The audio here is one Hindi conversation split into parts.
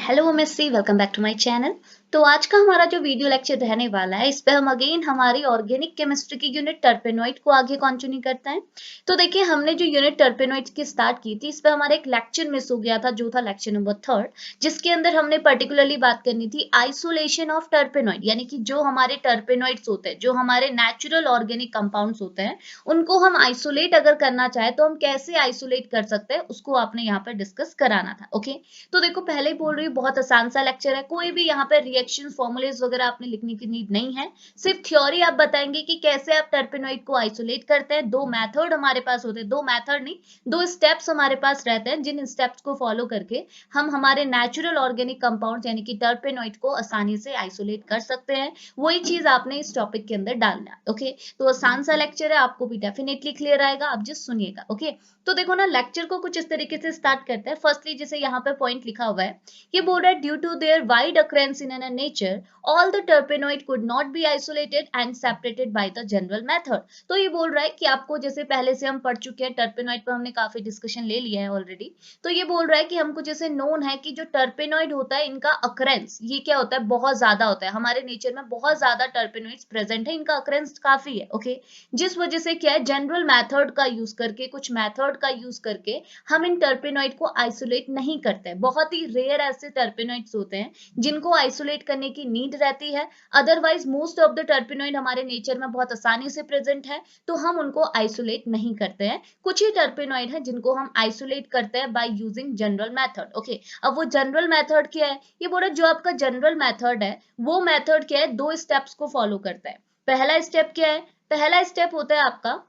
हेलो मिस्सी, welcome back to my channel. तो आज का हमारा जो वीडियो लेक्चर रहने वाला है, इस पे हम अगेन हमारी ऑर्गेनिक केमिस्ट्री की यूनिट टर्पेनोइड को आगे कंटिन्यू करते हैं। तो देखिए, हमने जो यूनिट टर्पेनोइड की स्टार्ट की थी, इस पे हमारा एक लेक्चर मिस हो गया था, जो था लेक्चर नंबर 3, जिसके अंदर हमने पर्टिकुलरली बात करनी थी आइसोलेशन ऑफ टर्पेनोइड, यानी कि जो हमारे टर्पेनोइड्स होते हैं, जो हमारे नेचुरल ऑर्गेनिक कंपाउंड्स होते हैं, उनको हम आइसोलेट अगर करना चाहे तो हम कैसे आइसोलेट कर सकते हैं, उसको आपने यहाँ पर डिस्कस कराना था। ओके, तो देखो, पहले ही बोल रही हूँ, बहुत आसान सा लेक्चर है, कोई भी यहाँ पे रिएक्शन फॉर्मूलेज वगैरह आपने लिखने की नीड नहीं है। सिर्फ थ्योरी आप बताएंगे कि कैसे आप टर्पेनोइड को आइसोलेट करते हैं। दो मेथड हमारे पास होते हैं, दो मेथड नहीं, दो स्टेप्स हमारे पास रहते हैं, जिन स्टेप्स को फॉलो करके हम हमारे नेचुरल ऑर्गेनिक कंपाउंड यानी कि टर्पेनोइड को आसानी से आइसोलेट कर सकते हैं। वही चीज आपने इस टॉपिक के अंदर डालना है। ओके, तो आसान सा लेक्चर है, आपको भी डेफिनेटली क्लियर आएगा, आप जस्ट सुनिएगा। ओके, तो देखो ना, लेक्चर को कुछ इस तरीके से स्टार्ट करते हैं। फर्स्टली जैसे यहाँ पे पॉइंट लिखा हुआ है, ये बोल रहा है due to their wide occurrence in an nature all the terpenoid could not be isolated and separated by the general method. तो ये बोल रहा है कि आपको, जैसे पहले से हम पढ़ चुके हैं, टर्पेनोइड पर हमने काफी डिस्कशन ले लिया है ऑलरेडी। तो ये बोल रहा है कि हमको जैसे नोन है कि जो टर्पेनोइड होता है, इनका अक्रेंस ये क्या होता है, बहुत ज्यादा होता है। हमारे नेचर में बहुत ज्यादा टर्पेनोइड्स प्रेजेंट है, इनका अक्रेंस काफी है। ओके, जिस वजह से क्या है, जनरल मेथड का यूज करके, कुछ मेथड का यूज करके हम इन टर्पेनोइड को आइसोलेट नहीं करते। बहुत ही रेयर ऐसे टर्पेनोइड्स होते हैं जिनको आइसोलेट करने की नीड रहती है। अदरवाइज मोस्ट ऑफ द टर्पेनोइड हमारे नेचर में बहुत आसानी से प्रेजेंट है, तो हम उनको आइसोलेट नहीं करते हैं। कुछ ही टर्पेनोइड है जिनको हम आइसोलेट करते हैं by using general method. Okay, अब वो जनरल मेथड क्या है, ये बोला जो आपका जनरल मेथड है, वो मेथड क्या है, दो स्टेप्स को फॉलो करता है। पहला स्टेप क्या है, पहला स्टेप होता है आपका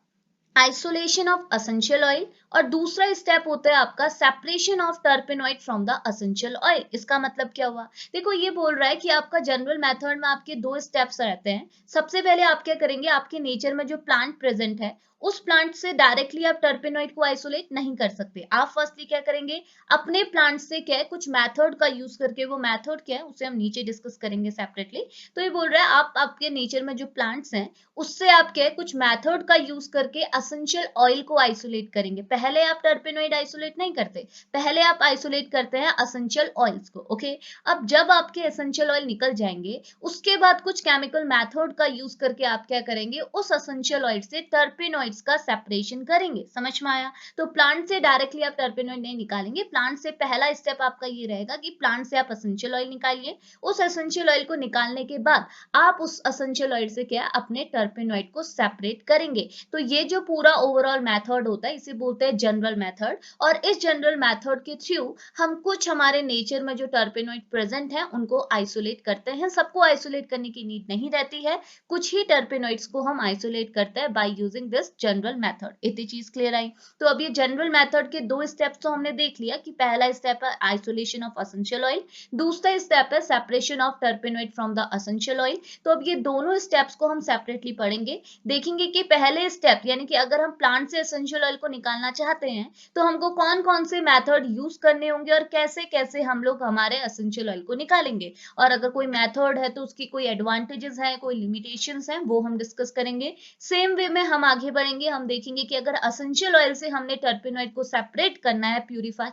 आइसोलेशन ऑफ असेंशियल ऑयल, और दूसरा स्टेप होता है आपका separation of terpenoid from the essential oil. इसका मतलब क्या हुआ, देखो ये बोल रहा है कि आपका जनरल मेथड में आपके दो स्टेप्स रहते हैं। सबसे पहले आप क्या करेंगे, आपके नेचर में जो प्लांट प्रेजेंट है, उस प्लांट से डायरेक्टली आप टर्पेनोइड को आइसोलेट नहीं कर सकते। आप फर्स्टली क्या करेंगे, अपने प्लांट से क्या है, कुछ मेथड का यूज करके, वो मेथड क्या है उसे हम नीचे डिस्कस करेंगे सेपरेटली। तो ये बोल रहा है आप आपके नेचर में जो प्लांट्स हैं, उससे आप क्या है, कुछ मेथड का यूज करके असेंशियल ऑयल को आइसोलेट करेंगे। पहले आप टर्पेनोइड आइसोलेट नहीं करते, पहले आप आइसोलेट करते हैं असेंशियल ऑयल्स को। ओके, अब जब आपके एसेंशियल ऑयल निकल जाएंगे, उसके बाद कुछ केमिकल मेथड का यूज करके आप क्या करेंगे, उस असेंशियल ऑयल से टर्पेनोइड्स का सेपरेशन करेंगे। समझ में आया? तो प्लांट से डायरेक्टली आप टर्पेनोइड नहीं निकालेंगे, प्लांट से पहला स्टेप आपका ये रहेगा कि प्लांट से आप असेंशियल ऑयल निकालिए। उस एसेंशियल ऑयल को निकालने के बाद आप उस एसेंशियल ऑयल से क्या अपने टर्पेनोइड को सेपरेट करेंगे। तो ये जो पूरा ओवरऑल मेथड होता है, इसे बोलते हैं जनरल मेथड। और इस जनरल मेथड के थ्रू हम कुछ हमारे नेचर में जो टर्पेनोइड प्रेजेंट है, उनको आइसोलेट करते हैं। सबको आइसोलेट करने की नीड नहीं रहती है, कुछ ही टर्पेनोइड्स को हम आइसोलेट करते हैं by using this general method. इतनी चीज क्लियर आई? तो अब ये जनरल मेथड के दो स्टेप्स तो हमने देख लिया कि पहला स्टेप है आइसोलेशन ऑफ एसेंशियल ऑयल, दूसरा स्टेप है separation of terpenoid from the essential oil. तो अब ये दोनों स्टेप्स को हम सेपरेटली पढ़ेंगे, देखेंगे कि पहले स्टेप यानी कि अगर हम प्लांट से एसेंशियल ऑयल को निकालना चाहते हैं, तो हमको कौन कौन से मेथड यूज करने होंगे और कैसे कैसे हम लोग हमारे एसेंशियल ऑयल को निकालेंगे। और अगर कोई मेथड है तो उसकी कोई एडवांटेजेस है, कोई लिमिटेशंस हैं, वो हम डिस्कस करेंगे। सेम वे में हम आगे बढ़ेंगे, हम देखेंगे कि अगर एसेंशियल ऑयल से हमने टर्पेनोइड को सेपरेट करना है, प्यूरिफाई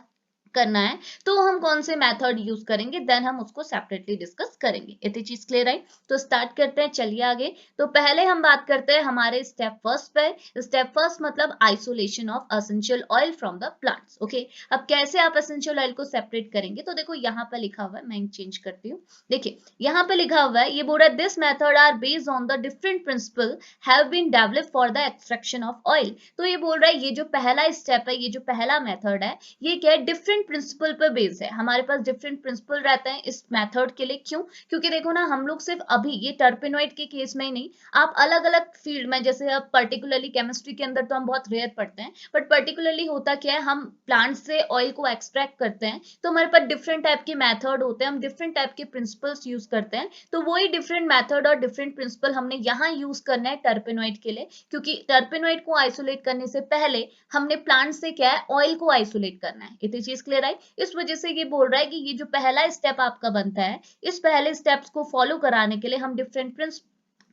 करना है, तो हम कौन से मेथड यूज करेंगे, देन हम उसको सेपरेटली डिस्कस करेंगे। इतनी चीज क्लियर आई? तो स्टार्ट करते हैं, चलिए आगे। तो पहले हम बात करते हैं हमारे स्टेप फर्स्ट पे। स्टेप फर्स्ट मतलब isolation of essential oil from the plants. Okay, अब कैसे आप एसेंशियल ऑयल को सेपरेट करेंगे, तो देखो यहाँ पर लिखा हुआ है, मैं चेंज करती हूँ। देखिए यहाँ पे लिखा हुआ है, ये बोल रहा है this method are based on the different principle have been developed for the extraction of oil. तो ये बोल रहा है, ये जो पहला स्टेप है, ये जो पहला मेथड है, ये क्या है, डिफरेंट प्रिंसिपल पर बेस्ड है। हमारे पास डिफरेंट प्रिंसिपल रहते हैं इस मेथड के लिए। क्यों? क्योंकि देखो ना, हम लोग सिर्फ अभी ये टर्पेनोइड के केस में ही नहीं, आप अलग अलग फील्ड में, जैसे अब पर्टिकुलरली केमिस्ट्री के अंदर तो हम बहुत रेयर पढ़ते हैं, बट पर्टिकुलरली होता क्या है, हम प्लांट से ऑयल को एक्सट्रैक्ट करते हैं, तो हमारे पास डिफरेंट टाइप के मेथड होते हैं, हम डिफरेंट टाइप के प्रिंसिपल्स यूज करते हैं। तो वही डिफरेंट मेथड और डिफरेंट प्रिंसिपल हमने यहाँ यूज करना है टर्पेनोइड के लिए, क्योंकि टर्पेनोइड को आइसोलेट करने से पहले हमने प्लांट से क्या है, ऑयल को आइसोलेट करना है। इतनी चीज क्लियर आई? इस वजह से ये बोल रहा है कि ये जो पहला स्टेप आपका बनता है, इस पहले स्टेप्स को फॉलो कराने के लिए हम डिफरेंट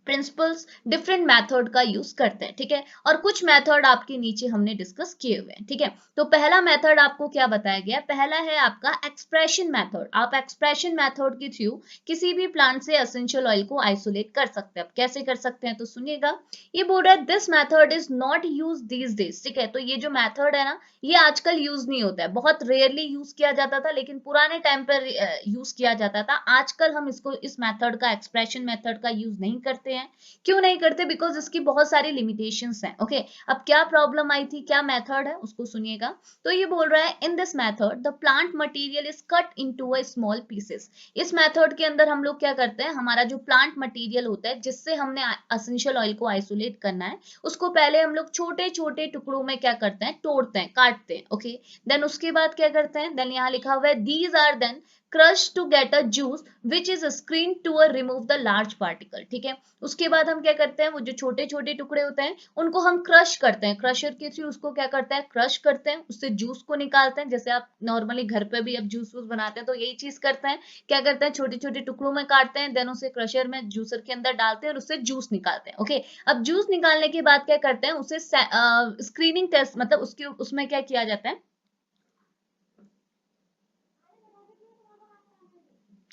प्रिंसिपल्स डिफरेंट मेथड का यूज करते हैं, ठीक है। और कुछ मेथड आपके नीचे हमने डिस्कस किए हुए हैं, ठीक है। तो पहला मेथड आपको क्या बताया गया, पहला है आपका एक्सप्रेशन मेथड। आप एक्सप्रेशन मेथड के थ्रू किसी भी प्लांट से एसेंशियल ऑयल को आइसोलेट कर सकते हैं। अब कैसे कर सकते हैं तो सुनिएगा, ये बोल रहा है this method is not use these days, ठीक है। तो ये जो मेथड है ना, ये आजकल यूज नहीं होता है, बहुत रेयरली यूज किया जाता था, लेकिन पुराने टाइम पर यूज किया जाता था। आजकल हम इसको, इस मेथड का, एक्सप्रेशन मेथड का यूज नहीं करते हैं। क्यों नहीं करते, बिकॉज इसकी बहुत सारी लिमिटेशंस हैं, ओके। अब क्या प्रॉब्लम आई थी, क्या मेथड है उसको सुनिएगा। तो ये बोल रहा है in this method the plant material is cut into a small pieces. इस मेथड के अंदर हम लोग क्या करते हैं, हमारा जो प्लांट मटेरियल होता है जिससे हमने एसेंशियल ऑयल को आइसोलेट करना है, उसको पहले हम लोग छोटे छोटे टुकड़ों में क्या करते हैं, तोड़ते हैं, काटते हैं, ओके। देन उसके बाद क्या करते हैं, देन यहाँ लिखा हुआ है these are then crush to get a juice which is screen to remove the large particle, ठीक है। उसके बाद हम क्या करते हैं, वो जो छोटे छोटे टुकड़े होते हैं उनको हम क्रश करते हैं, क्रशर के थ्रू उसको क्या करते हैं, क्रश करते हैं, उससे जूस को निकालते हैं। जैसे आप नॉर्मली घर पे भी अब जूस वूस बनाते हैं तो यही चीज करते हैं, क्या करते हैं, छोटे छोटे टुकड़ों में काटते हैं, देन उसे क्रशर में, जूसर के अंदर डालते हैं और उससे जूस निकालते हैं, ओके। अब जूस निकालने के बाद क्या करते हैं, उसे स्क्रीनिंग टेस्ट, मतलब उसके उसमें क्या किया जाता है,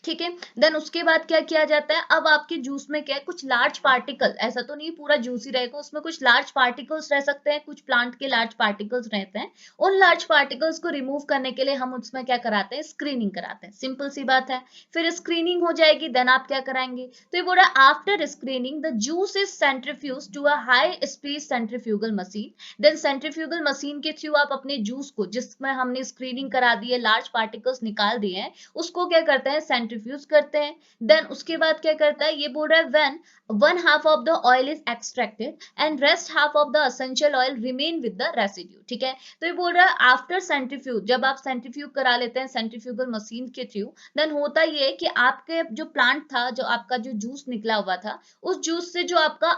ठीक है। देन उसके बाद क्या किया जाता है, अब आपके जूस में क्या है, कुछ लार्ज पार्टिकल, ऐसा तो नहीं पूरा जूस ही रहेगा, उसमें कुछ लार्ज पार्टिकल्स रह सकते हैं, कुछ प्लांट के लार्ज पार्टिकल्स रहते हैं। उन लार्ज पार्टिकल्स को रिमूव करने के लिए हम उसमें क्या कराते हैं, स्क्रीनिंग कराते हैं, सिंपल सी बात है। फिर स्क्रीनिंग हो जाएगी, देन आप क्या कराएंगे, तो ये बोल रहा है after screening the juice is centrifuge to a high speed centrifugal machine. Then centrifugal machine के थ्रू आप अपने जूस को, जिसमें हमने स्क्रीनिंग करा दी है, लार्ज पार्टिकल्स निकाल दिए हैं, उसको क्या करते हैं, सेंट्रीफ्यूज करते हैं। देन उसके बाद क्या करता है, ये बोल रहा है when one half of the oil is extracted and rest half of the essential oil remain with the residue, ठीक है। तो ये बोल रहा है आफ्टर सेंट्रीफ्यूज, जब आप सेंट्रीफ्यूज करा लेते हैं सेंट्रीफ्यूगल मशीन के थ्रू, देन होता ये है कि आपके जो प्लांट था, जो आपका जो जूस निकला हुआ था, उस जूस से जो आपका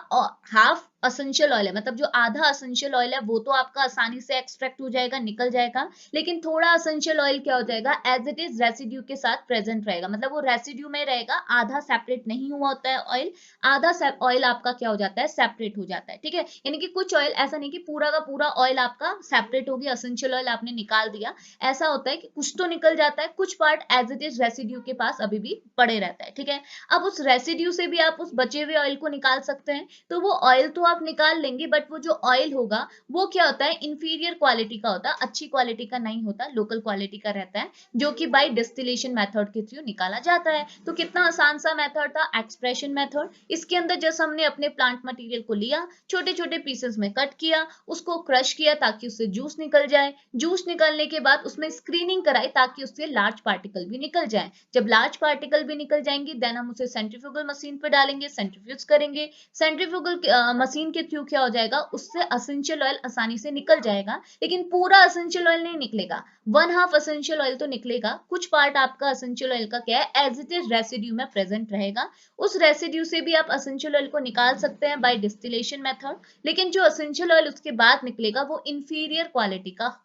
हाफ एसेंशियल ऑयल है, मतलब जो आधा एसेंशियल ऑयल है, वो तो आपका आसानी से एक्सट्रैक्ट हो जाएगा, निकल जाएगा। लेकिन थोड़ा एसेंशियल ऑयल क्या हो जाएगा, एज इट इज रेसिड्यू के साथ प्रेजेंट रहेगा, मतलब वो रेसिड्यू में रहेगा, आधा सेपरेट नहीं हुआ होता है ऑयल, आधा ऑयल आपका क्या हो जाता है, सेपरेट हो जाता है, ठीक है। यानी कि कुछ ऑयल, ऐसा नहीं कि पूरा का पूरा ऑयल आपका सेपरेट हो गया, एसेंशियल ऑयल आपने निकाल दिया, ऐसा होता है कि कुछ तो निकल जाता है, कुछ part as it is residue के पास अभी भी पड़े रहता है, ठीक है। अब उस रेसिड्यू से भी आप उस बचे हुए ऑयल को निकाल सकते हैं। तो वो ऑयल तो आप निकाल लेंगे, बट वो जो ऑयल होगा वो क्या होता है, इंफीरियर क्वालिटी का होता है, अच्छी क्वालिटी का नहीं होता, लोकल क्वालिटी का रहता है, जो कि बाय डिस्टिलेशन मेथड के थ्रू निकाला जाता है। तो कितना आसान सा मेथड था, एक्सप्रेशन मेथड। इसके अंदर जैसे हमने अपने प्लांट मटेरियल को लिया, छोटे छोटे पीसेस में कट किया, उसको क्रश किया ताकि उससे जूस निकल जाए, जूस निकलने के बाद उसमें स्क्रीनिंग कराई ताकि उससे लार्ज पार्टिकल भी निकल जाए। जब लार्ज पार्टिकल भी निकल जाएंगे, देन हम उसे सेंट्रीफ्यूगल मशीन पे डालेंगे, सेंट्रीफ्यूज करेंगे। सेंट्रीफ्यूगल मशीन के थ्रू क्या हो जाएगा, उससे एसेंशियल ऑयल आसानी से निकल जाएगा, लेकिन पूरा एसेंशियल ऑयल नहीं निकलेगा, वन हाफ एसेंशियल ऑयल तो निकलेगा। कुछ पार्ट आपका एसेंशियल ऑयल का क्या है, एज इट इज रेसिड्यू में प्रेजेंट रहेगा। उस रेसिड्यू से भी आप एसेंशियल ऑयल को निकाल सकते हैं बाय डिस्टिलेशन मेथड, लेकिन जो एसेंशियल ऑयल उसके बाद निकलेगा वो इंफीरियर क्वालिटी का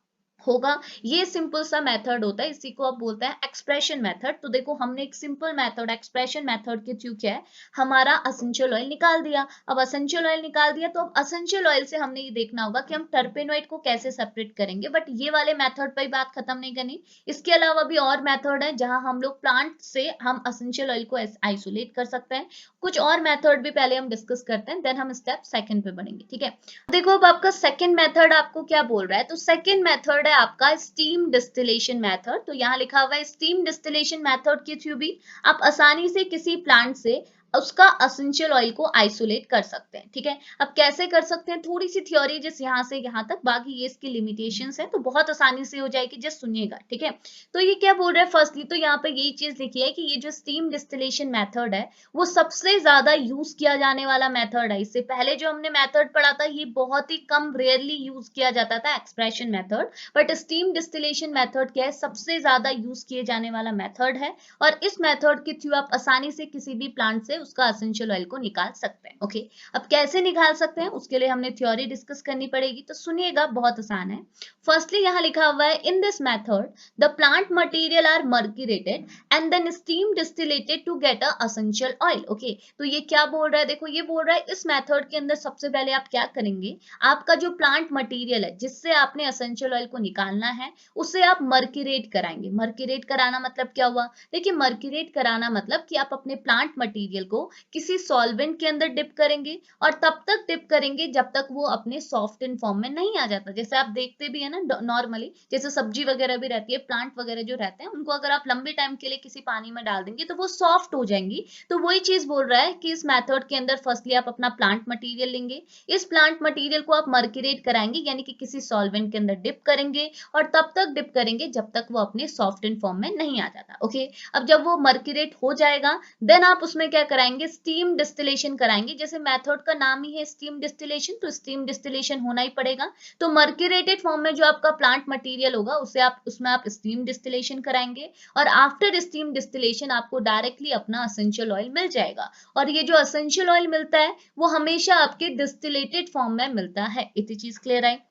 होगा। ये सिंपल सा मेथड होता है, इसी को आप बोलते हैं एक्सप्रेशन मेथड। तो देखो हमने एक सिंपल मेथड, एक्सप्रेशन मेथड के थ्रू क्या है, हमारा एसेंशियल ऑयल निकाल दिया। अब एसेंशियल ऑयल निकाल दिया तो अब एसेंशियल ऑयल से हमने ये देखना होगा कि हम टर्पेनोइड को कैसे सेपरेट करेंगे, बट ये वाले मेथड पर ही बात खत्म नहीं करनी। इसके अलावा भी और मेथड है जहां हम लोग प्लांट से हम एसेंशियल ऑयल को आइसोलेट कर सकते हैं। कुछ और मेथड भी पहले हम डिस्कस करते हैं, देन हम स्टेप सेकंड पे बढ़ेंगे, ठीक है। देखो अब आपका सेकंड मेथड आपको क्या बोल रहा है, तो सेकंड मेथड है आपका स्टीम डिस्टिलेशन मेथड। तो यहाँ लिखा हुआ है स्टीम डिस्टिलेशन मेथड के थ्रू भी आप आसानी से किसी प्लांट से उसका एसेंशियल ऑयल को आइसोलेट कर सकते हैं, ठीक है। अब कैसे कर सकते हैं, थोड़ी सी थ्योरी जिस यहाँ से यहाँ तक, बाकी ये इसकी लिमिटेशंस है, तो बहुत आसानी से हो जाएगी, जस्ट सुनिएगा, ठीक है। तो ये क्या बोल रहा है, फर्स्टली तो यहाँ पे यही चीज लिखी है कि ये जो स्टीम डिस्टिलेशन मेथड है वो सबसे ज्यादा यूज किया जाने वाला मेथड है। इससे पहले जो हमने मेथड पढ़ा था ये बहुत ही कम, रेयरली यूज किया जाता था, expression method. But steam distillation method क्या है, सबसे ज्यादा यूज किए जाने वाला मेथड है, और इस मेथड के थ्रू आप आसानी से किसी भी प्लांट से उसका एसेंशियल ऑयल को निकाल सकते हैं। ओके, अब कैसे निकाल सकते हैं उसके लिए हमने थ्योरी डिस्कस करनी पड़ेगी, तो सुनिएगा, बहुत आसान है। फर्स्टली यहाँ लिखा हुआ है, in this method the plant material are macerated and then steam distillated to get a essential oil. Okay, तो ये क्या बोल रहा है, देखो ये बोल रहा है इस मेथड के अंदर सबसे पहले आप क्या करेंगे, आपका जो प्लांट मटेरियल है जिससे आपने एसेंशियल ऑयल को निकालना है उसे आप मर्क्यूरेट कराएंगे। मर्क्यूरेट कराना मतलब क्या हुआ, देखिए मर्क्यूरेट कराना मतलब कि आप अपने प्लांट मटेरियल को किसी सॉल्वेंट के अंदर डिप करेंगे और तब तक डिप करेंगे जब तक वो अपने सॉफ्ट इन फॉर्म में नहीं आ जाता। जैसे आप देखते भी है ना नॉर्मली, जैसे सब्जी वगैरह भी रहती है, प्लांट वगैरह जो रहते हैं उनको अगर आप लंबे टाइम के लिए किसी पानी में डाल देंगे तो वो सॉफ्ट हो जाएंगी। तो वही चीज बोल रहा है कि इस मेथड के अंदर फर्स्टली आप अपना प्लांट मटेरियल लेंगे, इस प्लांट मटेरियल को आप मर्क्यूरेट कराएंगे यानी कि किसी सॉल्वेंट के अंदर डिप करेंगे और तब तक डिप करेंगे जब तक वो अपने सॉफ्ट इन फॉर्म में नहीं आ जाता। ओके, अब जब वो मर्क्यूरेट हो जाएगा देन आप उसमें क्या कराएंगे, स्टीम डिस्टिलेशन कराएंगे। जैसे मेथड का नाम ही है स्टीम डिस्टिलेशन, तो स्टीम डिस्टिलेशन होना ही पड़ेगा। तो मर्क्यूरेटेड फॉर्म में जो आपका प्लांट मटेरियल होगा उसे आप उसमें आप स्टीम डिस्टिलेशन कराएंगे और आफ्टर स्टीम डिस्टिलेशन आपको डायरेक्टली अपना एसेंशियल ऑयल मिल जाएगा। और ये जो एसेंशियल ऑयल मिलता है वो हमेशा आपके डिस्टिलेटेड फॉर्म में मिलता है। इतनी चीज क्लियर है।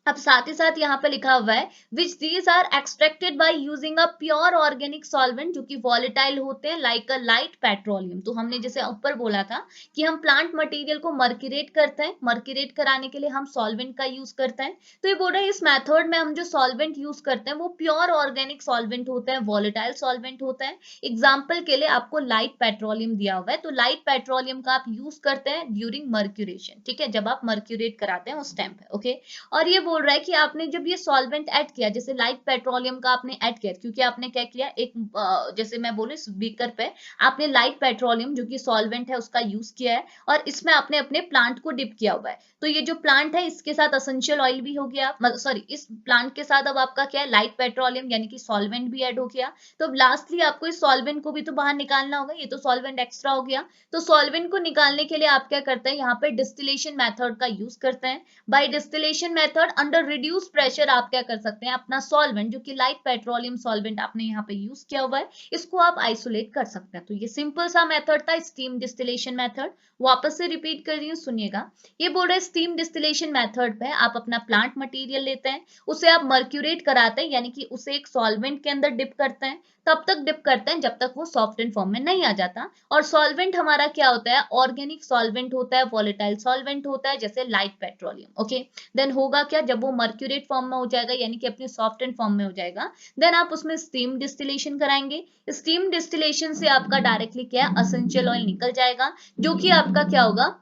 अब साथ ही साथ यहाँ पे लिखा हुआ है which these are extracted by using a pure organic solvent जो कि वॉलेटाइल होते हैं लाइक अ लाइट पेट्रोलियम। तो हमने जैसे ऊपर बोला था कि हम प्लांट मटेरियल को मर्क्यूरेट करते हैं, मर्क्यूरेट कराने के लिए हम सॉल्वेंट का यूज करते हैं। तो ये बोल रहे हैं इस मेथड में हम जो सॉल्वेंट यूज करते हैं वो प्योर ऑर्गेनिक सॉल्वेंट होते हैं, वॉलेटाइल सॉल्वेंट होते हैं। एग्जाम्पल के लिए आपको लाइट पेट्रोलियम दिया हुआ है, तो लाइट पेट्रोलियम का आप यूज करते हैं ड्यूरिंग मर्क्यूरेशन, ठीक है, जब आप मर्क्यूरेट कराते हैं उस टाइम पे। ओके, और ये बोल रहा है कि आपने जब ये सॉल्वेंट ऐड किया, जैसे लाइट पेट्रोलियम का आपने ऐड किया, क्योंकि आपने क्या किया, एक जैसे मैं बोलूं इस बीकर पे आपने लाइट पेट्रोलियम जो कि सॉल्वेंट है उसका यूज किया है और इसमें आपने अपने प्लांट को डिप किया हुआ है। तो ये जो प्लांट है इसके साथ एसेंशियल ऑयल भी हो गया, सॉरी इस प्लांट के साथ अब आपका क्या है, लाइट पेट्रोलियम यानी कि सॉल्वेंट भी ऐड हो गया। तो लास्टली आपको इस सॉल्वेंट को भी तो बाहर निकालना होगा, ये तो सॉल्वेंट एक्स्ट्रा हो गया। तो सॉल्वेंट को निकालने के लिए आप क्या करते हैं, यहाँ पे डिस्टिलेशन मेथड का यूज करते हैं। By distillation method under reduce pressure आप क्या कर सकते हैं, अपना सॉल्वेंट जो कि लाइट पेट्रोलियम सॉल्वेंट आपने यहाँ पे यूज किया हुआ है इसको आप आइसोलेट कर सकते हैं। तो ये सिंपल सा मेथड था स्टीम डिस्टिलेशन मेथड। वापस से रिपीट कर रही हूँ, सुनिएगा। ये बोल रहे स्टीम डिस्टिलेशन मेथड पे आप अपना प्लांट मटेरियल लेते हैं, उसे आप मर्क्यूरेट कराते हैं यानी कि उसे एक सॉल्वेंट के अंदर डिप करते हैं, तब तक डिप करते हैं जब तक वो सॉफ्ट एंड फॉर्म में नहीं आ जाता। और सॉल्वेंट हमारा क्या होता है, ऑर्गेनिक सॉल्वेंट होता है, वॉलेटाइल सॉल्वेंट होता है जैसे लाइट पेट्रोलियम। ओके, देन होगा क्या, जब वो मर्क्यूरेट फॉर्म में हो जाएगा यानी कि अपने सॉफ्ट एंड फॉर्म में हो जाएगा, देन आप उसमें स्टीम डिस्टिलेशन कराएंगे। स्टीम डिस्टिलेशन से आपका डायरेक्टली क्या है, एसेंशियल ऑयल निकल जाएगा जो कि आपका क्या होगा,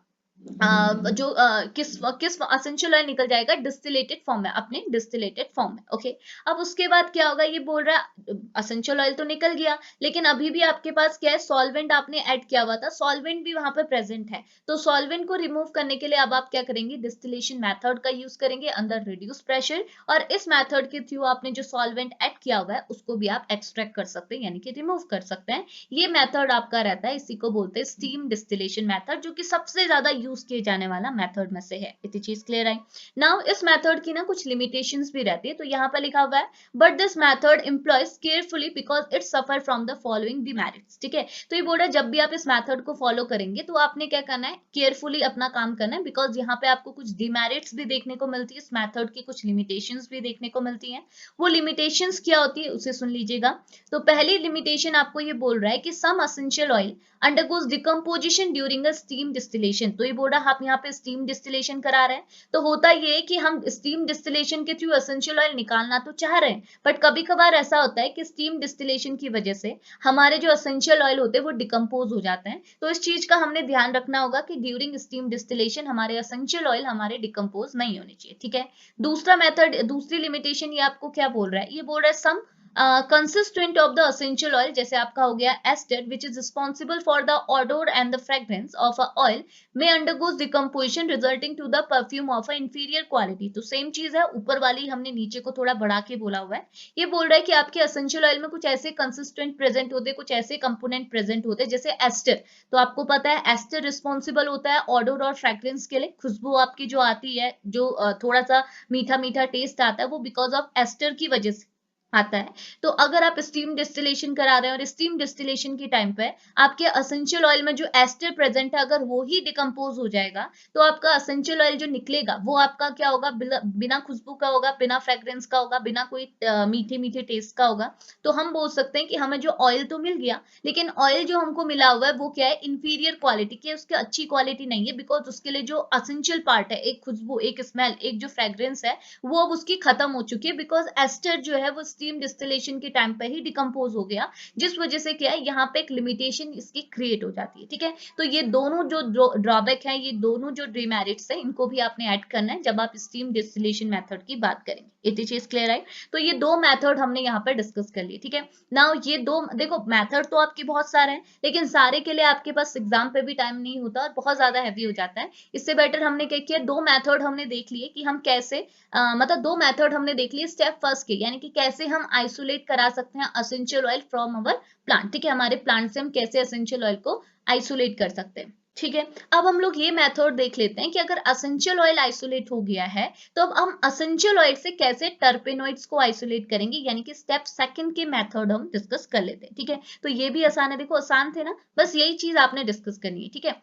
जो किस किस एसेंशियल ऑयल निकल जाएगा, डिस्टिलेटेड फॉर्म में, अपने डिस्टिलेटेड फॉर्म में। ओके, अब उसके बाद क्या होगा, ये बोल रहा है एसेंशियल ऑयल तो निकल गया लेकिन अभी भी आपके पास क्या है, सॉल्वेंट आपने ऐड किया हुआ था, सॉल्वेंट भी वहां पे प्रेजेंट है। तो सॉल्वेंट को रिमूव करने के लिए अब आप क्या करेंगे, डिस्टिलेशन मेथड का यूज करेंगे अंडर रिड्यूस प्रेशर। और इस मेथड के थ्रू आपने जो सॉल्वेंट ऐड किया हुआ है उसको भी आप एक्सट्रैक्ट कर सकते हैं यानी कि रिमूव कर सकते हैं। ये मेथड आपका रहता है, इसी को बोलते हैं स्टीम डिस्टिलेशन मेथड, जो कि सबसे ज्यादा यूज किए जाने वाला मेथड में से है। इतनी चीज क्लियर है। नाउ इस मेथड की ना कुछ लिमिटेशंस भी रहती है, तो यहाँ पर लिखा हुआ है but this method employees carefully because it suffer from the following demerits. ठीक है, तो ये बोल रहा है जब भी आप इस मेथड को फॉलो करेंगे तो आपने क्या करना है, केयरफुली अपना काम करना है, बिकॉज यहाँ पे आपको कुछ डिमेरिट्स भी देखने को मिलती है, इस मेथड की कुछ लिमिटेशंस भी देखने को मिलती है। वो लिमिटेशंस क्या होती है उसे सुन लीजिएगा। तो पहली लिमिटेशन आपको ये बोल रहा है कि some essential oil undergoes decomposition during a steam distillation. तो ये बोल रहा है आप यहाँ पे स्टीम डिस्टिलेशन करा रहे हैं, तो होता ये है कि हम स्टीम डिस्टिलेशन के थ्रू एसेंशियल ऑयल निकालना तो चाह रहे हैं, बट कभी कभार ऐसा होता है कि स्टीम डिस्टिलेशन की वजह से हमारे जो एसेंशियल ऑयल होते हैं वो डिकम्पोज हो जाते हैं। तो इस चीज का हमने ध्यान रखना होगा कि ड्यूरिंग स्टीम डिस्टिलेशन हमारे एसेंशियल ऑयल हमारे डिकम्पोज नहीं होने चाहिए। ठीक है, दूसरा मेथड, दूसरी लिमिटेशन ये आपको क्या बोल रहा है, ये बोल रहा है some consistent of the essential oil, जैसे आपका हो गया ester which is responsible for the odour and the fragrance of a oil में undergoes decomposition resulting to the perfume of a inferior quality. तो सेम चीज है, ऊपर वाली हमने नीचे को थोड़ा बढ़ा के बोला हुआ है। ये बोल रहा है कि आपके एसेंशियल ऑयल में कुछ ऐसे कंसिस्टेंट प्रेजेंट होते हैं, कुछ ऐसे कंपोनेंट प्रेजेंट होते हैं जैसे एस्टर। तो आपको पता है एस्टर रिस्पॉन्सिबल होता है ऑडोर और फ्रेग्रेंस के लिए, खुशबू आपकी जो आती है, जो थोड़ा सा मीठा मीठा टेस्ट आता है, वो बिकॉज ऑफ एस्टर की वजह से आता है। तो अगर आप स्टीम डिस्टिलेशन करा रहे हैं और स्टीम डिस्टिलेशन के टाइम पे आपके असेंशियल ऑयल में जो एस्टर प्रेजेंट है अगर वो ही डिकम्पोज हो जाएगा तो आपका असेंशियल ऑयल जो निकलेगा वो आपका क्या होगा, बिना खुशबू का होगा, बिना फ्रेग्रेंस का होगा, बिना कोई मीठे मीठे टेस्ट का होगा। तो हम बोल सकते हैं कि हमें जो ऑयल तो मिल गया लेकिन ऑयल जो हमको मिला हुआ है वो क्या है, इंफीरियर क्वालिटी की, उसकी अच्छी क्वालिटी नहीं है, बिकॉज उसके लिए जो असेंशियल पार्ट है, एक खुशबू, एक स्मेल, एक जो फ्रेग्रेंस है वो अब उसकी खत्म हो चुकी है, बिकॉज एस्टर जो है वो स्टीम डिस्टिलेशन के टाइम पे ही डिकम्पोज हो गया, जिस वजह से क्या है यहाँ पे एक लिमिटेशन इसकी क्रिएट हो जाती है। ठीक है, तो ये दोनों जो ड्रॉबैक है, ये दोनों जो डिमेरिट्स है, इनको भी आपने ऐड करना है जब आप स्टीम डिस्टिलेशन मेथड की बात करेंगे। इतनी चीज क्लियर है? तो ये दो मेथड हमने यहाँ पे डिस्कस कर लिए। ठीक है, नाउ ये दो देखो मेथड तो आपके बहुत सारे हैं लेकिन सारे के लिए आपके पास एग्जाम पे भी टाइम नहीं होता और बहुत ज्यादा हैवी हो जाता है। इससे बेटर हमने क्या किया, दो मेथड हमने देख लिए कि हम कैसे मतलब दो मेथड हमने देख लिए स्टेप फर्स्ट के, यानी कि कैसे हम आइसोलेट करा सकते हैं essential oil from our plant. ठीक है, हमारे प्लांट से हम कैसे असेंशियल ऑयल को आइसोलेट कर सकते हैं। ठीक है, अब हम लोग ये मेथड देख लेते हैं कि अगर असेंशियल ऑयल आइसोलेट हो गया है तो अब हम असेंशियल ऑयल से कैसे टर्पेनोइड्स को आइसोलेट करेंगे, यानी कि स्टेप सेकंड के मेथड हम डिस्कस कर लेते हैं। ठीक है, तो ये भी आसान है, देखो आसान थे ना, बस यही चीज आपने डिस्कस करनी है। ठीक है,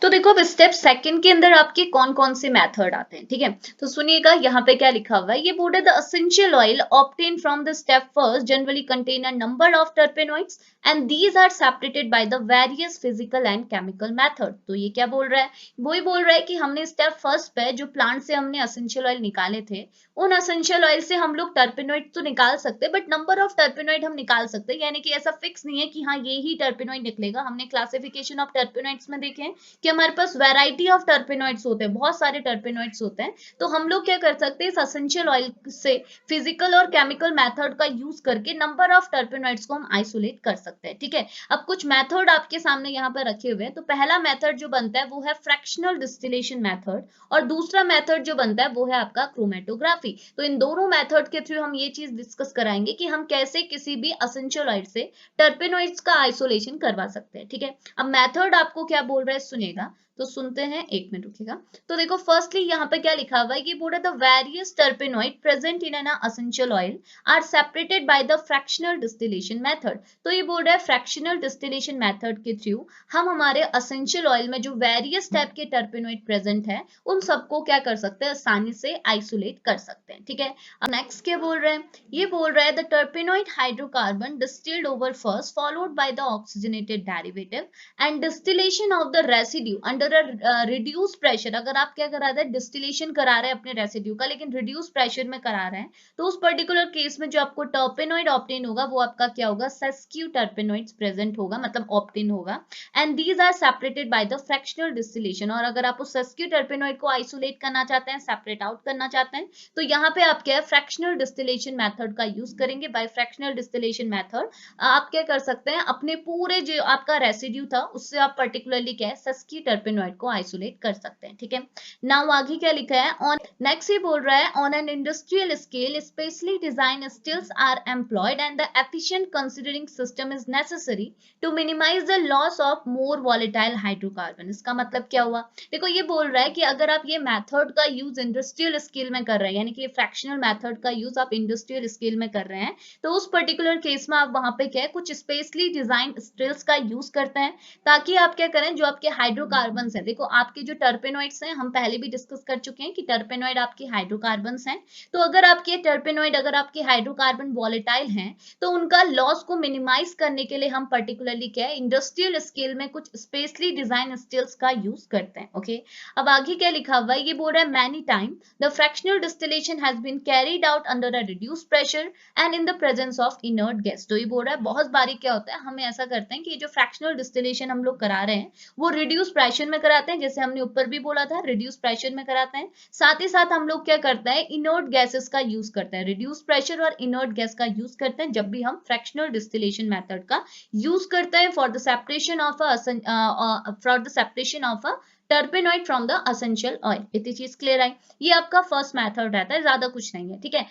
तो देखो अब स्टेप सेकंड के अंदर आपके कौन कौन से मेथड आते हैं। ठीक है, तो सुनिएगा यहाँ पे क्या लिखा हुआ है, ये बोर्ड है the essential oil obtain from the step first generally contain a number of terpenoids and these are separated by the various physical and chemical method. तो ये क्या बोल रहा है, वही बोल रहा है कि हमने स्टेप फर्स्ट पे जो प्लांट से हमने एसेंशियल ऑयल निकाले थे, उन एसेंशियल ऑयल से हम लोग टर्पेनॉइड तो निकाल सकते हैं बट नंबर ऑफ टर्पेनॉइड हम निकाल सकते हैं, यानी कि ऐसा फिक्स नहीं है कि हाँ ये ही टर्पेनॉइड निकलेगा। हमने क्लासिफिकेशन ऑफ टर्पेनॉइड्स में देखे कि हमारे पास वैरायटी ऑफ टर्पेनॉइड्स होते हैं, बहुत सारे टर्पेनॉइड्स होते हैं। तो हम लोग क्या कर सकते हैं, इस एसेंशियल ऑयल से फिजिकल और केमिकल मेथड का यूज करके नंबर ऑफ टर्पेनॉइड्स को हम आइसोलेट कर सकते हैं। ठीक है, अब कुछ मेथड आपके सामने यहाँ पर रखे हुए हैं। तो पहला मेथड जो बनता है वो है फ्रैक्शनल डिस्टिलेशन मेथड और दूसरा मेथड जो बनता है वो है आपका क्रोमेटोग्राफी। तो इन दोनों मेथड के थ्रू हम ये चीज डिस्कस कराएंगे कि हम कैसे किसी भी एसेंशियल ऑयल से टर्पेनॉइड्स का आइसोलेशन करवा सकते हैं। ठीक है, अब मेथड आपको क्या बोल रहा है सुनेगा, तो सुनते हैं, एक मिनट रुकिएगा। तो देखो फर्स्टली यहाँ पे क्या लिखा हुआ है, ये बोल रहा है the various terpenoid present in an essential oil are separated by the fractional distillation method. तो ये बोल रहा है फ्रैक्शनल डिस्टिलेशन मेथड के थ्रू हम हमारे एसेंशियल ऑयल में जो वेरियस टाइप के टर्पेनॉइड प्रेजेंट है उन सबको क्या कर सकते हैं, आसानी से आइसोलेट कर सकते हैं। ठीक है, अब नेक्स्ट क्या बोल रहे हैं, ये बोल रहा है the टर्पेनॉइड hydrocarbon distilled over first followed by the oxygenated derivative and distillation of the residue under reduce pressure. अगर आप क्या करा रहे हैं, डिस्टिलेशन करा रहे हैं अपने रेसिड्यू का लेकिन रिड्यूस प्रेशर में करा रहे हैं, तो उस पर्टिकुलर केस में जो आपको टर्पेनॉइड ऑब्टेन होगा वो आपका क्या होगा, सेस्क्यू टर्पेनॉइड्स प्रेजेंट होगा, मतलब ऑब्टेन होगा। And these are separated by the fractional distillation. और अगर आप उस सेस्क्यू टर्पेनॉइड को आइसोलेट करना चाहते हैं, सेपरेट आउट करना चाहते हैं, तो यहाँ पे आप क्या है, फ्रैक्शनल डिस्टिलेशन मेथड का यूज करेंगे। बाय फ्रैक्शनल डिस्टिलेशन मेथड आप क्या कर सकते हैं, अपने पूरे जो आपका रेसिड्यू था उससे आप पर्टिकुलरली क्या है, सेस्क्यू टर्पेनॉइड को आइसोलेट कर सकते हैं। ठीक है, नाउ आगे क्या लिखा है, ऑन नेक्स्ट ये बोल रहा है on an industrial scale specially design stills are employed and the efficient considering system is necessary to minimise the loss of more volatile hydrocarbon. इसका मतलब क्या हुआ, देखो ये बोल रहा है कि अगर आप ये मेथड का यूज इंडस्ट्रियल स्केल में कर रहे हैं, यानी कि फ्रैक्शनल मेथड का यूज आप इंडस्ट्रियल स्केल में कर रहे हैं, तो उस पर्टिकुलर केस में आप वहां पे क्या है, कुछ स्पेशली डिजाइन स्टिल्स का यूज करते हैं ताकि आप क्या करें, जो आपके हाइड्रोकार्बन है, देखो आपके जो टर्पेनॉइड्स हैं हम पहले भी डिस्कस कर चुके हैं कि टर्पेनॉइड आपके हाइड्रोकार्बन हैं। तो अगर आपके टर्पेनॉइड, अगर आपके हाइड्रोकार्बन वॉलेटाइल हैं, तो उनका लॉस को मिनिमाइज करने के लिए हम पर्टिकुलरली क्या है, इंडस्ट्रियल स्केल में कुछ स्पेशली डिजाइन स्टिल्स का यूज करते हैं। ओके, अब आगे क्या लिखा हुआ है, ये बोल रहा है many time the fractional distillation has been carried out under a reduce pressure and in the presence of inert gas. तो ये बोल रहा है बहुत बारी क्या होता है, हमें ऐसा करते हैं कि ये जो फ्रैक्शनल डिस्टिलेशन हम लोग करा रहे हैं वो रिड्यूस प्रेशर में कराते हैं, जैसे हमने ऊपर भी बोला था रिड्यूस प्रेशर में कराते हैं। साथ ही साथ हम लोग क्या करते हैं, इनर्ट गैसेस का यूज करते हैं, रिड्यूस प्रेशर और इनर्ट गैस का यूज करते हैं जब भी हम फ्रैक्शनल डिस्टिलेशन मेथड का यूज करते हैं for the separation of टर्पेनॉइड from the essential oil. इतनी चीज क्लियर आई। ये आपका फर्स्ट मेथड रहता है, ज्यादा कुछ नहीं है, ठीक है।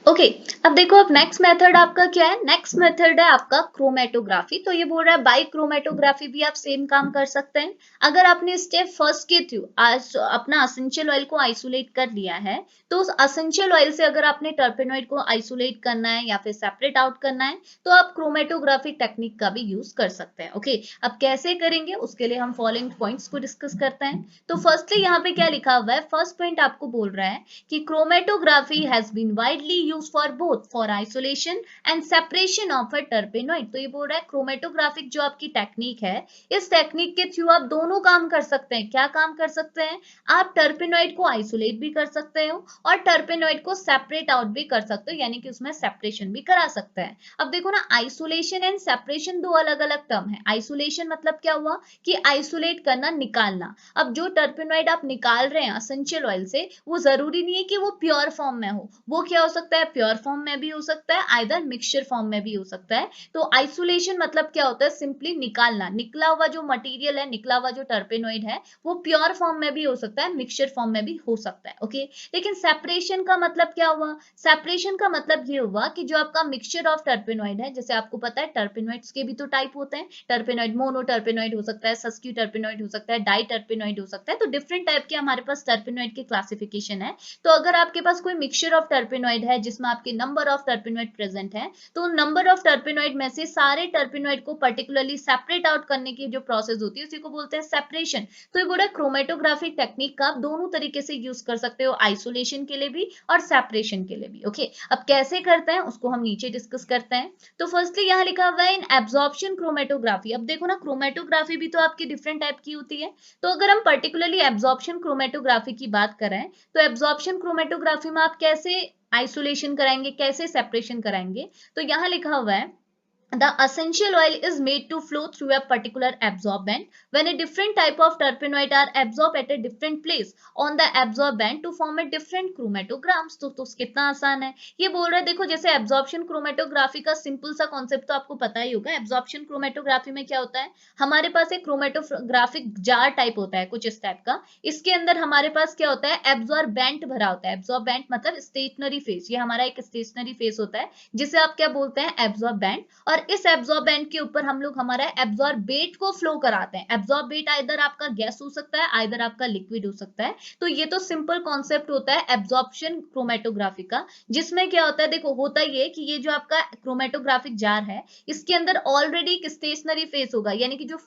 ओके अब देखो, अब नेक्स्ट मेथड आपका क्या है, नेक्स्ट मेथड है आपका क्रोमेटोग्राफी। तो ये बोल रहा है बाई क्रोमेटोग्राफी भी आप सेम काम कर सकते हैं। अगर आपने स्टेप फर्स्ट के थ्रू अपना असेंशियल ऑयल को आइसोलेट कर लिया है, तो उस असेंशियल ऑयल से अगर आपने टर्पेनॉइड को आइसोलेट करना है या फिर सेपरेट आउट करना है, तो आप क्रोमेटोग्राफी टेक्निक का भी यूज कर सकते हैं। ओके अब कैसे करेंगे, उसके लिए हम फॉलोइंग पॉइंट्स को डिस्कस करते हैं। तो फर्स्टली यहाँ पे क्या लिखा हुआ है, फर्स्ट पॉइंट आपको बोल रहा है कि chromatography has been widely used for both for isolation and separation of a terpenoid. तो ये बोल रहा है क्रोमेटोग्राफिक जो आपकी टेक्निक है, इस टेक्निक के थ्रू आप दोनों काम कर सकते हैं। क्या काम कर सकते हैं, आप टर्पेनॉइड को आइसोलेट भी कर सकते हो और टर्पेनॉइड को सेपरेट आउट भी कर सकते हो, यानी कि उसमें सेपरेशन भी करा सकते हैं। अब देखो ना, आइसोलेशन एंड सेपरेशन दो अलग अलग टर्म है। आइसोलेशन मतलब क्या हुआ कि आइसोलेट करना, निकालना। अब जो टर्पेनॉइड आप निकाल रहे हैं असेंशियल ऑयल से, वो जरूरी नहीं है कि वो प्योर फॉर्म में हो। वो क्या हो सकता है, प्योर फॉर्म में भी हो सकता है, आइदर मिक्सचर फॉर्म में भी हो सकता है। तो आइसोलेशन मतलब क्या होता है, सिंपली निकालना। निकला हुआ जो मटेरियल है, निकला हुआ जो टर्पेनॉइड है, वो प्योर फॉर्म में भी हो सकता है, मिक्सचर फॉर्म में भी हो सकता है। ओके लेकिन सेपरेशन का मतलब क्या हुआ, सेपरेशन का मतलब ये हुआ कि जो आपका मिक्सचर ऑफ टर्पेनॉइड है, जैसे आपको पता है टर्पेनॉइड्स के भी तो टाइप होते हैं। टर्पेनॉइड मोनो टर्पेनॉइड हो सकता है, सस्क्यू टर्पेनॉइड हो सकता है, डाई टर्पेनॉइड हो सकता है। तो डिफरेंट टाइप के हमारे पास टर्पेनॉइड के क्लासिफिकेशन है। तो अगर आपके पास कोई मिक्सचर ऑफ टर्पेनॉइड है जिसमें आपके नंबर ऑफ टर्पेनॉइड प्रेजेंट है, तो नंबर ऑफ टर्पेनॉइड में से सारे टर्पेनॉइड को पर्टिकुलरली सेपरेट आउट करने की जो प्रोसेस होती है, उसी को बोलते हैं सेपरेशन। तो ये बोला क्रोमेटोग्राफिक टेक्निक का आप दोनों तरीके से यूज कर सकते हो, आइसोलेशन के लिए भी और सेपरेशन के लिए भी। ओके अब कैसे करते हैं उसको हम नीचे डिस्कस करते हैं। तो फर्स्टली यहाँ लिखा हुआ है इन एब्जॉर्प्शन क्रोमेटोग्राफी। अब देखो ना, क्रोमेटोग्राफी भी तो आपकी डिफरेंट टाइप की होती है। तो अगर हम पर्टिकुलरली एब्जॉर्प्शन क्रोमेटोग्राफी की बात करें, तो एब्जॉर्प्शन क्रोमेटोग्राफी में आप कैसे आइसोलेशन कराएंगे, कैसे सेपरेशन कराएंगे। तो यहाँ लिखा हुआ है the essential oil is made to flow through a particular absorbent when a different type of terpenoid are absorbed at a different place on the absorbent to form a different chromatograms। तो कितना आसान है। ये बोल रहा है देखो, जैसे एब्जॉर्प्शन क्रोमेटोग्राफी का सिंपल सा कॉन्सेप्ट तो आपको पता ही होगा। एब्जॉर्प्शन क्रोमेटोग्राफी में क्या होता है, हमारे पास एक क्रोमेटोग्राफिक जार टाइप होता है कुछ इस टाइप का। इसके अंदर हमारे पास क्या होता है, एब्जॉर्बेंट भरा होता है। एब्जॉर्बेंट मतलब स्टेशनरी फेस, ये हमारा एक स्टेशनरी फेस होता है जिसे आप क्या बोलते हैं, एब्जॉर्बेंट। और इस एब्जॉर्बेंट के ऊपर हम लोग हमारा एब्जॉर्बेट को फ्लो कराते हैं। एब्जॉर्बेट आइदर आपका गैस हो सकता है, आइदर आपका लिक्विड हो सकता है। तो ये तो सिंपल कॉन्सेप्ट होता है एब्जॉर्प्शन क्रोमेटोग्राफी का, जिसमें क्या होता है, देखो होता ये कि ये जो आपका क्रोमेटोग्राफिक जार है, इसके अंदर ऑलरेडी एक स्टेशनरी फेस होगा, यानी कि जो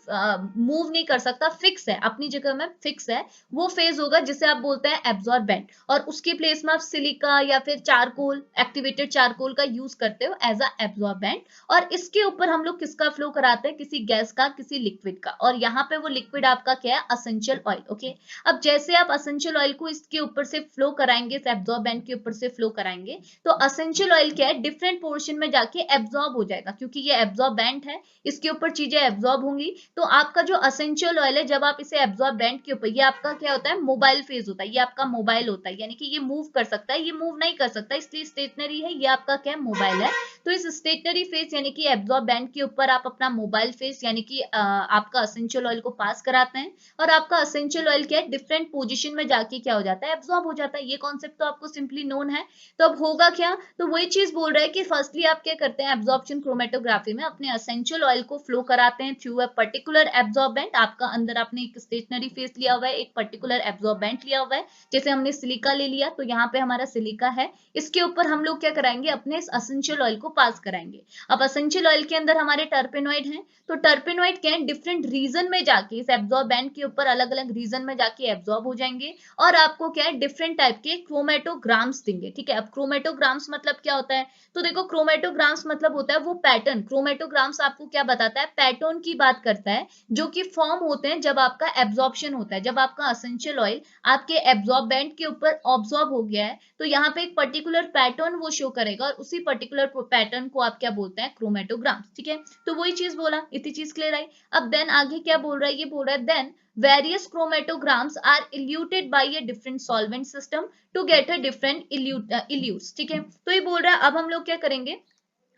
मूव नहीं कर सकता, फिक्स है अपनी जगह में, फिक्स है, वो फेज होगा जिसे आप बोलते हैं एब्जॉर्बेंट। और उसके प्लेस में आप सिलिका या फिर चारकोल, एक्टिवेटेड चारकोल का यूज करते हो एज अ एब्जॉर्बेंट। और इसके ऊपर हम लोग किसका फ्लो कराते हैं, किसी गैस का, किसी लिक्विड का। और यहाँ पे वो लिक्विड आपका क्या है, असेंशियल ऑयल। ओके अब जैसे आप असेंशियल ऑयल को इसके ऊपर से फ्लो कराएंगे, इस एब्जॉर्बेंट के ऊपर से फ्लो कराएंगे, तो असेंशियल ऑयल क्या है, डिफरेंट पोर्शन में जाके एब्जॉर्ब हो जाएगा, क्योंकि ये एब्जॉर्बेंट है, इसके ऊपर चीजें एब्जॉर्ब होंगी। तो आपका जो असेंशियल ऑयल है, जब आप इसे एब्जॉर्बेंट के ऊपर, ये आपका क्या होता है, मोबाइल फेज होता है, ये आपका मोबाइल होता है, यानी कि ये मूव कर सकता है, ये मूव नहीं कर सकता, इसलिए स्टेशनरी है, ये आपका क्या है, मोबाइल है। तो इस स्टेशनरी फेस यानी कि एब्जॉर्बेंट के ऊपर आप अपना मोबाइल फेस यानी कि आपका असेंशियल ऑयल को पास कराते हैं, और आपका असेंशियल ऑयल क्या है, डिफरेंट पोजीशन में जाके क्या हो जाता है, एब्जॉर्ब हो जाता है। ये कॉन्सेप्ट तो आपको सिंपली नोन है। तो अब होगा क्या, तो वही चीज बोल रहा है कि फर्स्टली आप क्या करते हैं, एब्जॉर्प्शन क्रोमेटोग्राफी में अपने असेंशियल ऑयल को फ्लो कराते हैं थ्रू अ पर्टिकुलर एब्जॉर्बेंट। आपका अंदर आपने एक स्टेशनरी फेस लिया हुआ है, एक पर्टिकुलर एब्जॉर्बेंट लिया हुआ है, जैसे हमने सिलिका ले लिया, तो यहाँ पे हमारा सिलिका है, इसके ऊपर हम लोग क्या कराएंगे, अपने असेंशियल ऑयल को पास कराएंगे। अब असेंशियल ऑयल के अंदर हमारे टर्पेनॉइड हैं, तो टर्पेनॉइड क्या है, डिफरेंट रीजन में जाके इस एब्जॉर्बेंट के ऊपर अलग अलग रीजन में जाके एब्जॉर्ब हो जाएंगे, और आपको क्या है, डिफरेंट टाइप के क्रोमेटोग्राम्स देंगे। ठीक है, अब क्रोमेटोग्राम्स मतलब क्या होता है, तो देखो क्रोमेटोग्राम्स मतलब होता है वो पैटर्न। क्रोमेटोग्राम्स आपको क्या बताता है, पैटर्न की बात करता है, जो कि फॉर्म होते हैं जब आपका एब्जॉर्प्शन होता है, जब आपका असेंशियल ऑयल आपके एब्जॉर्बेंट के ऊपर ऑब्जॉर्ब हो गया है, तो यहाँ पे एक पर्टिकुलर पैटर्न वो शो करेगा, और उसी पर्टिकुलर पैटर्न को आप क्या बोलते हैं, क्रोमेटोग्राम्स। ठीक है, तो वही चीज बोला, इतनी चीज क्लियर आई। अब देन आगे क्या बोल रहा है, ये बोल रहा है then various chromatograms are eluted by a different solvent system to get a different elutes। ठीक है, तो ये बोल रहा है अब हम लोग क्या करेंगे,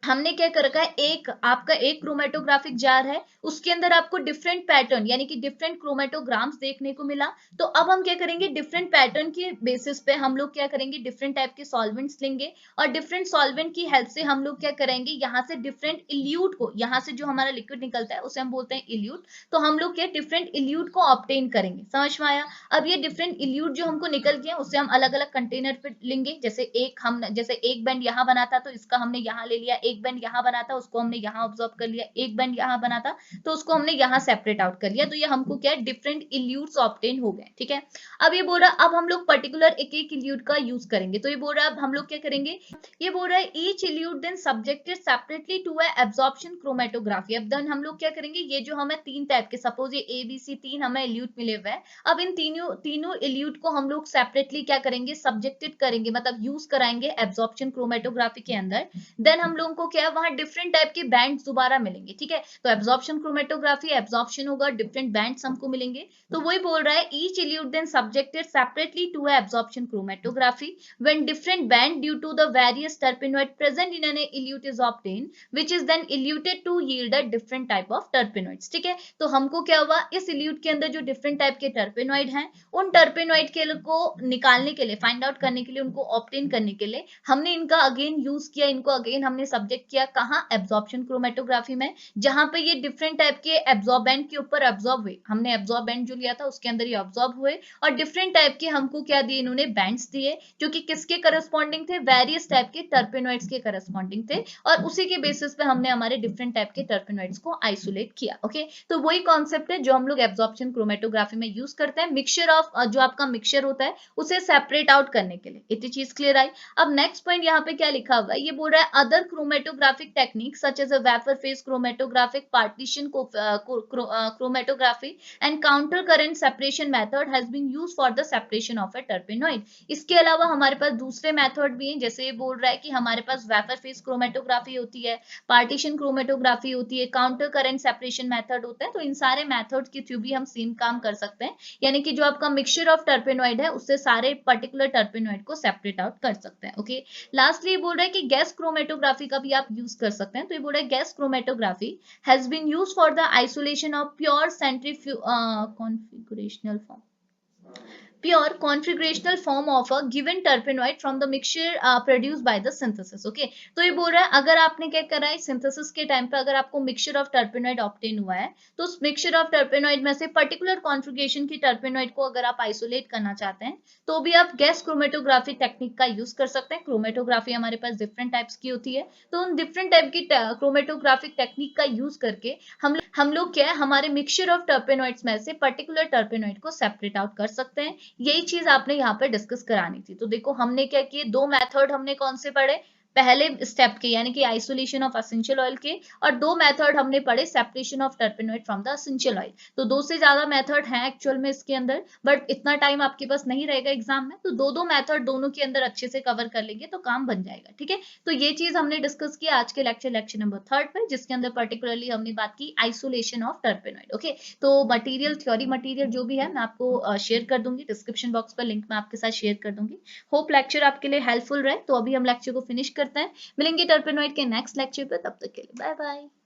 हमने क्या कर रखा है, एक आपका एक क्रोमेटोग्राफिक जार है, उसके अंदर आपको डिफरेंट पैटर्न यानी कि डिफरेंट क्रोमेटोग्राम्स देखने को मिला। तो अब हम क्या करेंगे, डिफरेंट पैटर्न के बेसिस पे हम लोग क्या करेंगे, डिफरेंट टाइप के सॉल्वेंट्स लेंगे और डिफरेंट सॉल्वेंट की हेल्प से हम लोग क्या करेंगे, यहाँ से डिफरेंट इल्यूट को, यहाँ से जो हमारा लिक्विड निकलता है उसे हम बोलते हैं इल्यूट। तो हम लोग क्या डिफरेंट इल्यूट को ऑब्टेन करेंगे, समझ में आया। अब ये डिफरेंट इल्यूट जो हमको निकल गया उसे हम अलग अलग कंटेनर पे लेंगे। जैसे एक बैंड यहाँ बना था तो इसका हमने यहाँ ले लिया, एक बैंड यहाँ बना था उसको हमने यहाँ ऑब्जॉर्व कर लिया, एक बैंड यहाँ बना था तो उसको हमने यहाँ सेपरेट आउट कर लिया। तो ये हमको क्या है, डिफरेंट इल्यूट्स ऑब्टेन हो गए, ठीक है। अब ये बोल रहा, अब हम लोग पर्टिकुलर एक एक इल्यूट का यूज करेंगे। तो ये बोल रहा है अब हम लोग क्या करेंगे, ये बोल रहा है each elute then subjected separately to a absorption chromatography. अब देन हम लोग क्या करेंगे, ये जो हमें तीन टाइप के, सपोज ये ABC तीन हमें इल्यूट मिले हुए हैं, अब इन तीनों तीनों इल्यूट को हम लोग सेपरेटली क्या करेंगे, सब्जेक्टेड करेंगे, मतलब यूज कराएंगे एब्जॉर्प्शन क्रोमेटोग्राफी के अंदर। देन हम लोगों को क्या है, वहां डिफरेंट टाइप के बैंड्स दोबारा मिलेंगे, ठीक है। तो एब्जॉर्प्शन क्रोमेटोग्राफी, एब्जॉर्प्शन होगा, डिफरेंट बैंड्स हमको मिलेंगे। तो वही बोल रहा है each elute then subjected separately to absorption chromatography when different band due to the various terpenoid present in an elute is obtained which is then eluted to yield a different type of terpenoids, ठीक है। तो हमको क्या हुआ, इस इल्यूट के अंदर जो डिफरेंट टाइप के टर्पेनॉइड हैं, उन टर्पेनॉइड के को निकालने के लिए, फाइंड आउट करने के लिए, उनको ऑब्टेन करने के लिए हमने इनका अगेन यूज किया, इनको अगेन हमने सब्जेक्ट किया कहाँ, एब्जॉर्प्शन क्रोमेटोग्राफी में, जहां पे ये डिफरेंट टाइप के एब्जॉर्बेंट के ऊपर एब्जॉर्ब हुए। हमने एब्जॉर्बेंट जो लिया था उसके अंदर ये ऑब्जॉर्ब हुए और डिफरेंट टाइप के हमको क्या दिए, इन्होंने बैंड्स दिए जो कि किसके करस्पॉन्डिंग थे, वेरियस टाइप के टर्पेनॉइड्स के करस्पॉन्डिंग थे। और उसी के बेसिस पे हमने हमारे डिफरेंट टाइप के टर्पेनॉइड्स को आइसोलेट किया। ओके, तो वही कॉन्सेप्ट है जो हम लोग एब्जॉर्प्शन क्रोमेटोग्राफी में यूज करते हैं, मिक्सचर ऑफ, जो आपका मिक्सचर होता है उसे सेपरेट आउट करने के लिए। इतनी चीज क्लियर आई। अब नेक्स्ट पॉइंट यहाँ पे क्या लिखा हुआ है, ये बोल रहा है other chromatographic technique such as a vapour phase chromatographic partition chromatography and counter current separation method has been used for the separation of a terpenoid. इसके अलावा हमारे पास दूसरे मेथड भी हैं, जैसे ये बोल रहा है कि हमारे पास वेपर फेस क्रोमेटोग्राफी होती है, पार्टीशन क्रोमेटोग्राफी होती है, काउंटर करंट सेपरेशन मेथड होता है। तो इन सारे मेथड के थ्रू भी हम सेम काम कर सकते हैं, यानी कि जो आपका मिक्सचर ऑफ टर्पेनॉइड है उससे सारे पर्टिकुलर टर्पेनॉइड को सेपरेट आउट कर सकते हैं। ओके, लास्टली बोल रहा है कि गैस क्रोमेटोग्राफी का भी आप यूज कर सकते हैं। तो ये बोल रहा है gas chromatography has been used for the isolation of pure configurational form pure configurational form of a given terpenoid from the mixture produced by the synthesis. Okay, तो ये बोल रहा है अगर आपने क्या करा है, सिंथेसिस के टाइम पे अगर आपको मिक्सचर ऑफ टर्पेनॉइड ऑब्टेन हुआ है तो उस मिक्सचर ऑफ टर्पेनॉइड में से पर्टिकुलर कॉन्फ़िगरेशन की टर्पेनॉइड को अगर आप आइसोलेट करना चाहते हैं तो भी आप गैस क्रोमेटोग्राफी टेक्निक का यूज कर सकते हैं। क्रोमेटोग्राफी हमारे पास डिफरेंट टाइप्स की होती है, तो उन डिफरेंट टाइप की क्रोमेटोग्राफिक टेक्निक का यूज करके हम लोग क्या है, हमारे मिक्सचर ऑफ टर्पेनॉइड्स में से पर्टिकुलर टर्पेनॉइड को सेपरेट आउट कर सकते हैं। यही चीज आपने यहाँ पे डिस्कस करानी थी। तो देखो हमने क्या किए, दो मेथड हमने कौन से पढ़े, पहले स्टेप के यानी कि आइसोलेशन ऑफ एसेंशियल ऑयल के, और दो मेथड हमने पढ़े separation of टर्पेनॉइड from the essential oil. तो दो से ज्यादा मेथड हैं एक्चुअल में इसके अंदर, बट इतना टाइम आपके पास नहीं रहेगा एग्जाम में, तो दो दो मेथड दोनों के अंदर अच्छे से कवर कर लेंगे तो काम बन जाएगा, ठीक है। तो ये चीज हमने डिस्कस किया आज के लेक्चर नंबर 3 पे, जिसके अंदर पर्टिकुलरली हमने बात की आइसोलेशन ऑफ टर्पेनॉइड। ओके, तो मटेरियल, थ्योरी मटेरियल जो भी है मैं आपको शेयर कर दूंगी, डिस्क्रिप्शन बॉक्स पर लिंक मैं आपके साथ शेयर कर दूंगी। होप लेक्चर आपके लिए हेल्पफुल रहे। तो अभी हम लेक्चर को फिनिश करते हैं, मिलेंगे टर्पेनॉइड के नेक्स्ट लेक्चर पे, तब तक के लिए बाय बाय।